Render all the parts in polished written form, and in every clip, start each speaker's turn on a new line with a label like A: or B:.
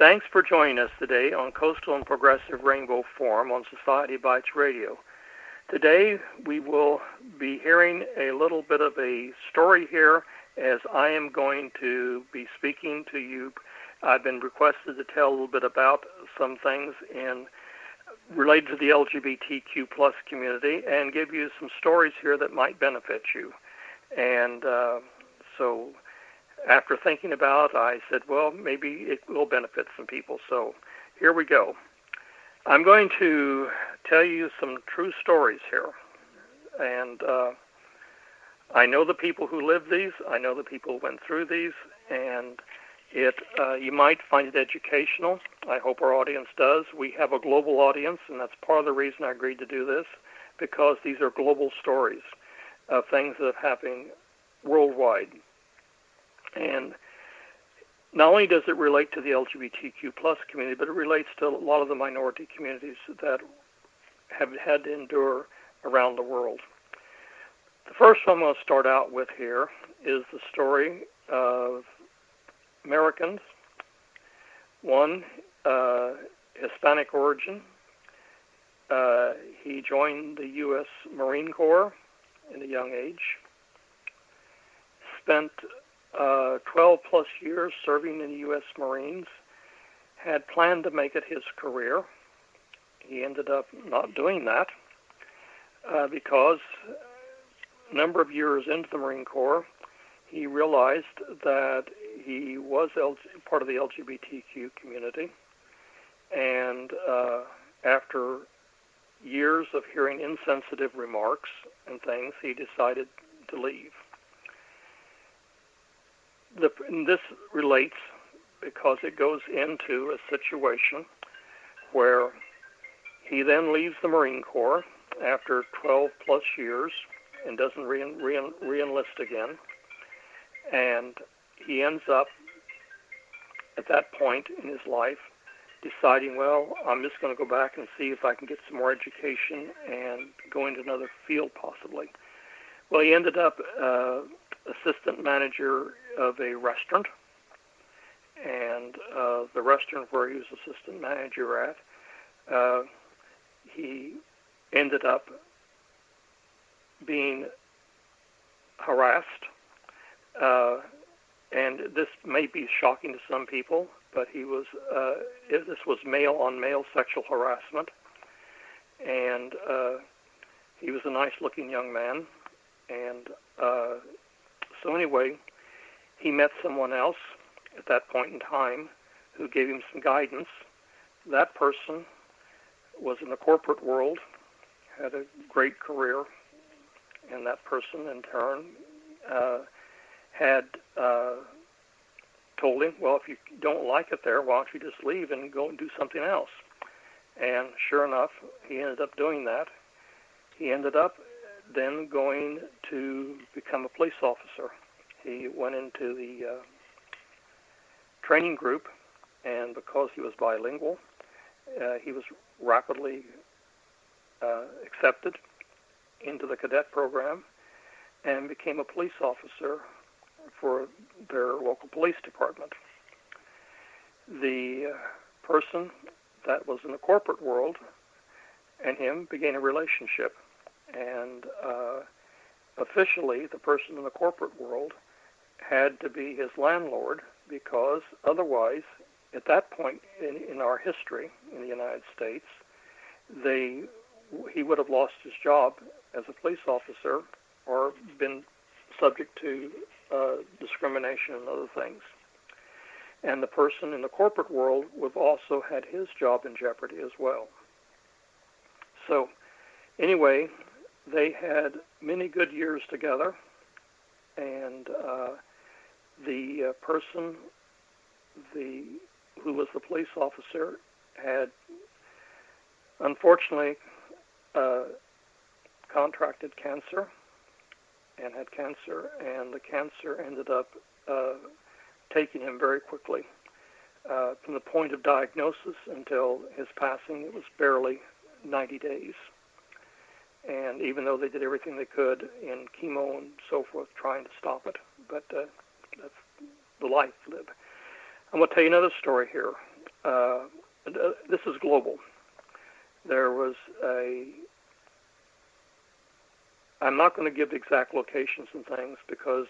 A: Thanks for joining us today on Coastal and Progressive Rainbow Forum on Society Bites Radio. Today we will be hearing a little bit of a story here as I am going to be speaking to you. I've been requested to tell a little bit about some things related to the LGBTQ plus community and give you some stories here that might benefit you. And so after thinking about it, I said, well, maybe it will benefit some people. So here we go. I'm going to tell you some true stories here. And I know the people who live these. I know the people who went through these. And you might find it educational. I hope our audience does. We have a global audience, and that's part of the reason I agreed to do this, because these are global stories of things that are happening worldwide. And not only does it relate to the LGBTQ plus community, but it relates to a lot of the minority communities that have had to endure around the world. The first one I'm going to start out with here is the story of Americans, one Hispanic origin. He joined the U.S. Marine Corps at a young age, spent 12 plus years serving in the U.S. Marines, had planned to make it his career. He ended up not doing that because a number of years into the Marine Corps, he realized that he was part of the LGBTQ community, and after years of hearing insensitive remarks and things, he decided to leave. And this relates because it goes into a situation where he then leaves the Marine Corps after 12 plus years and doesn't re-enlist again. And he ends up, at that point in his life, deciding, well, I'm just going to go back and see if I can get some more education and go into another field possibly. Well, he ended up assistant manager of a restaurant, and the restaurant where he was assistant manager at, he ended up being harassed, and this may be shocking to some people, but this was male-on-male sexual harassment, and he was a nice-looking young man, and so anyway, he met someone else at that point in time who gave him some guidance. That person was in the corporate world, had a great career, and that person in turn had told him, well, if you don't like it there, why don't you just leave and go and do something else? And sure enough, he ended up doing that. He ended up then going to become a police officer. He went into the training group, and because he was bilingual, he was rapidly accepted into the cadet program and became a police officer for their local police department. The person that was in the corporate world and him began a relationship. And officially, the person in the corporate world had to be his landlord, because otherwise, at that point in our history in the United States, he would have lost his job as a police officer or been subject to discrimination and other things. And the person in the corporate world would have also had his job in jeopardy as well. So anyway, they had many good years together, and the person who was the police officer had unfortunately contracted cancer and had cancer, and the cancer ended up taking him very quickly. From the point of diagnosis until his passing, it was barely 90 days. And even though they did everything they could in chemo and so forth, trying to stop it, but that's the life lived. I'm going to tell you another story here. this is global. There was I'm not going to give exact locations and things because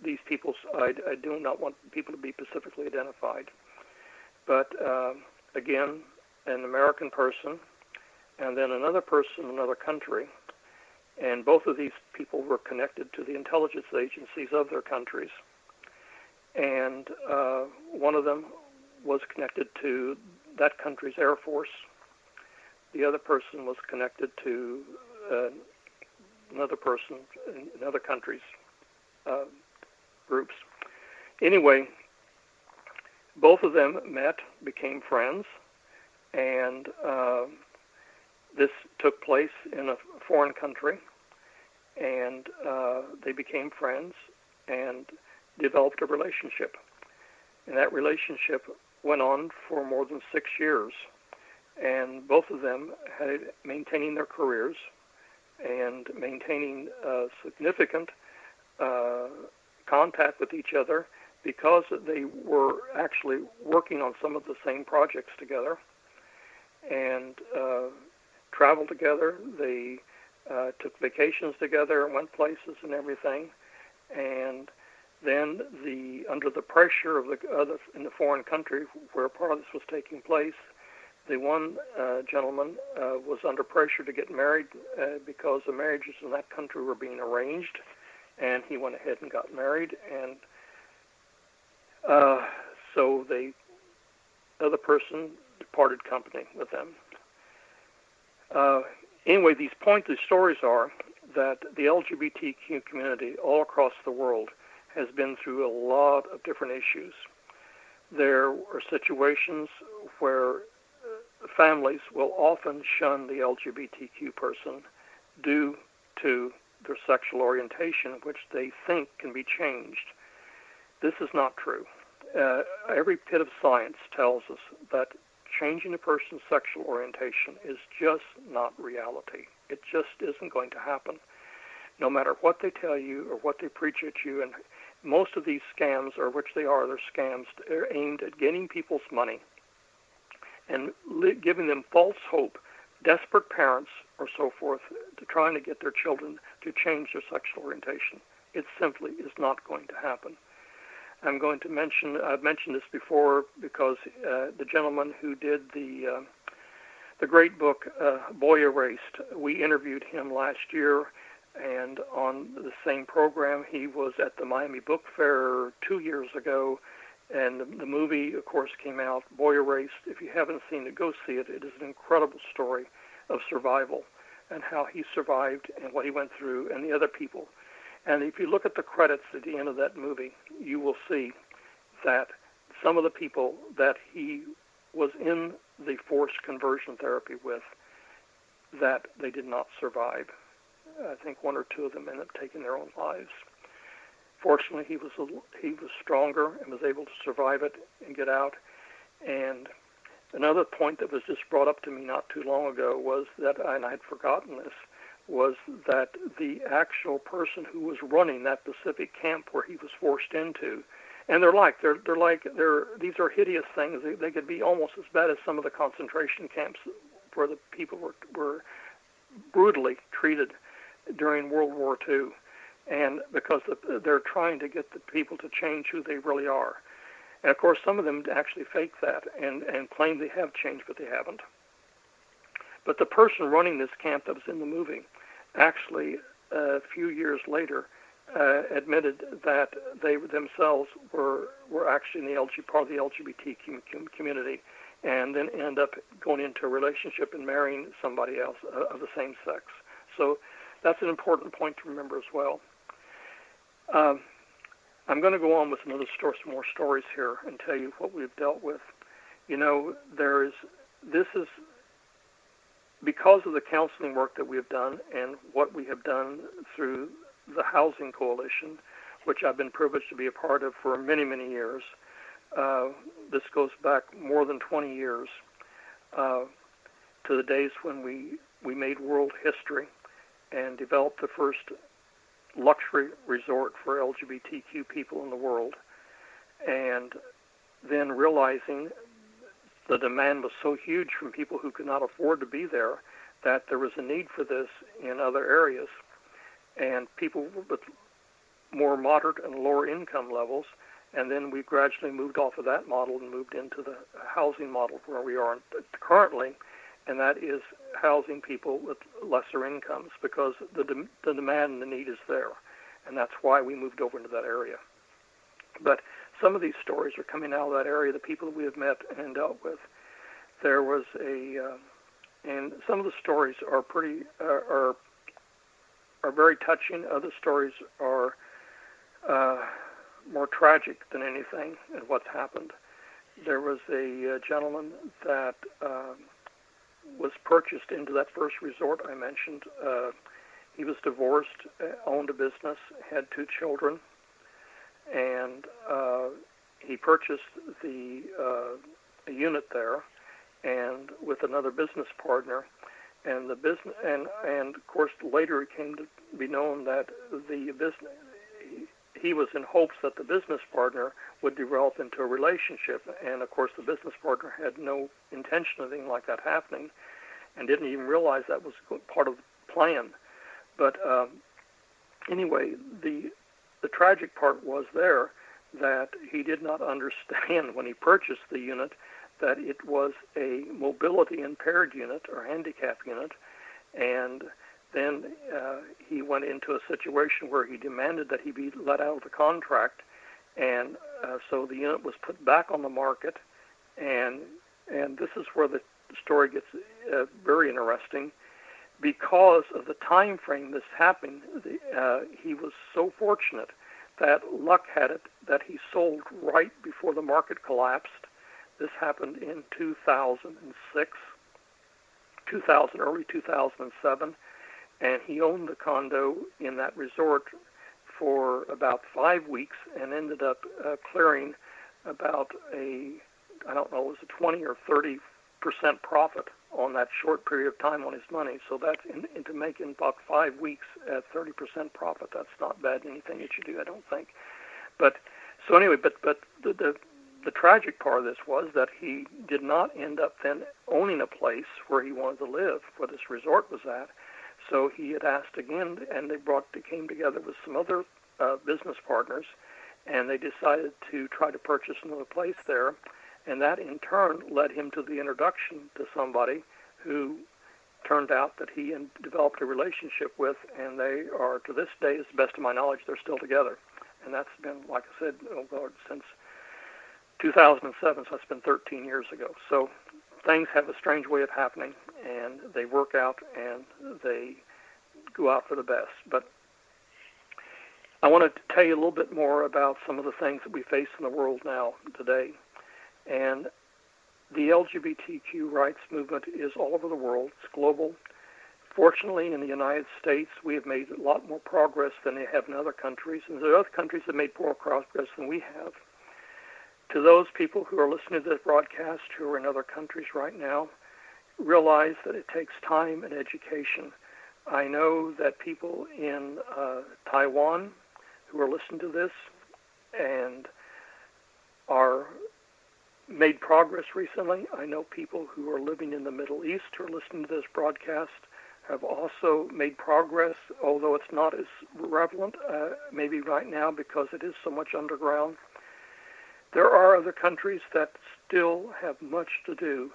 A: these people, I do not want people to be specifically identified. But again, an American person and then another person in another country, and both of these people were connected to the intelligence agencies of their countries. And one of them was connected to that country's Air Force. The other person was connected to another person in other countries' groups. Anyway, both of them met, became friends, and this took place in a foreign country, and they became friends and developed a relationship. And that relationship went on for more than 6 years, and both of them had maintaining their careers and maintaining significant contact with each other because they were actually working on some of the same projects together and traveled together. They took vacations together and went places and everything. And then under the pressure of the other in the foreign country where part of this was taking place, the one gentleman was under pressure to get married because the marriages in that country were being arranged, and he went ahead and got married, and so the other person departed company with them. Anyway, these stories are that the LGBTQ community all across the world has been through a lot of different issues. There are situations where families will often shun the LGBTQ person due to their sexual orientation, which they think can be changed. This is not true. Every bit of science tells us that changing a person's sexual orientation is just not reality. It just isn't going to happen. No matter what they tell you or what they preach at you, and most of these scams, or which they are, they're scams, they're aimed at getting people's money and giving them false hope, desperate parents or so forth, to trying to get their children to change their sexual orientation. It simply is not going to happen. I'm going to I've mentioned this before because the gentleman who did the great book, Boy Erased, we interviewed him last year, and on the same program, he was at the Miami Book Fair 2 years ago, and the movie, of course, came out, Boy Erased. If you haven't seen it, go see it. It is an incredible story of survival and how he survived and what he went through and the other people. And if you look at the credits at the end of that movie, you will see that some of the people that he was in the forced conversion therapy with, that they did not survive. I think one or two of them ended up taking their own lives. Fortunately, he was stronger and was able to survive it and get out. And another point that was just brought up to me not too long ago was that, and I'd forgotten this, was that the actual person who was running that Pacific camp where he was forced into, and these are hideous things. They could be almost as bad as some of the concentration camps where the people were brutally treated during World War II, and because they're trying to get the people to change who they really are. And of course, some of them actually fake that and claim they have changed, but they haven't. But the person running this camp that was in the movie actually, a few years later, admitted that they themselves were actually in part of the LGBTQ community, and then end up going into a relationship and marrying somebody else of the same sex. So that's an important point to remember as well. I'm going to go on with some more stories here and tell you what we've dealt with. You know, this is because of the counseling work that we have done and what we have done through the Housing Coalition, which I've been privileged to be a part of for many, many years. This goes back more than 20 years to the days when we made world history and developed the first luxury resort for LGBTQ people in the world. And then realizing the demand was so huge from people who could not afford to be there that there was a need for this in other areas. And people with more moderate and lower income levels, and then we gradually moved off of that model and moved into the housing model where we are currently, and that is housing people with lesser incomes because the demand and the need is there, and that's why we moved over into that area. But some of these stories are coming out of that area, the people that we have met and dealt with. There was and some of the stories are are very touching. Other stories are more tragic than anything in what's happened. There was a gentleman that was purchased into that first resort I mentioned. He was divorced, owned a business, had 2 children, and he purchased a unit there, and with another business partner, and the business, and of course later it came to be known that the business, he was in hopes that the business partner would develop into a relationship, and of course the business partner had no intention of anything like that happening, and didn't even realize that was part of the plan. But anyway, the tragic part was there that he did not understand when he purchased the unit that it was a mobility impaired unit or handicap unit, and then he went into a situation where he demanded that he be let out of the contract, and so the unit was put back on the market, and this is where the story gets very interesting. Because of the time frame this happened, he was so fortunate that luck had it that he sold right before the market collapsed. This happened in 2006, early 2007, and he owned the condo in that resort for about 5 weeks and ended up clearing about I don't know, it was a 20 or 30% profit on that short period of time on his money. So that's into making about 5 weeks at 30% profit. That's not bad anything that you do, I don't think. But so anyway, but the tragic part of this was that he did not end up then owning a place where he wanted to live, where this resort was at. So he had asked again, and they came together with some other business partners, and they decided to try to purchase another place there. And that in turn led him to the introduction to somebody who turned out that he developed a relationship with, and they are, to this day, as the best of my knowledge, they're still together. And that's been, like I said, since 2007, so that's been 13 years ago. So things have a strange way of happening, and they work out, and they go out for the best. But I want to tell you a little bit more about some of the things that we face in the world now today. And the LGBTQ rights movement is all over the world. It's global. Fortunately, in the United States, we have made a lot more progress than they have in other countries, and there are other countries that made more progress than we have. To those people who are listening to this broadcast who are in other countries right now, realize that it takes time and education. I know that people in Taiwan who are listening to this and are made progress recently. I know people who are living in the Middle East who are listening to this broadcast have also made progress, although it's not as prevalent maybe right now because it is so much underground. There are other countries that still have much to do.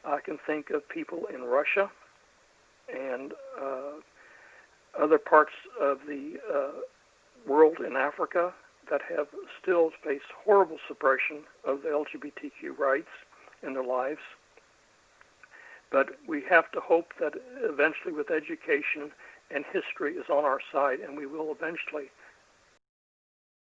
A: I can think of people in Russia and other parts of the world in Africa that have still faced horrible suppression of the LGBTQ rights in their lives. But we have to hope that eventually with education and history is on our side, and we will eventually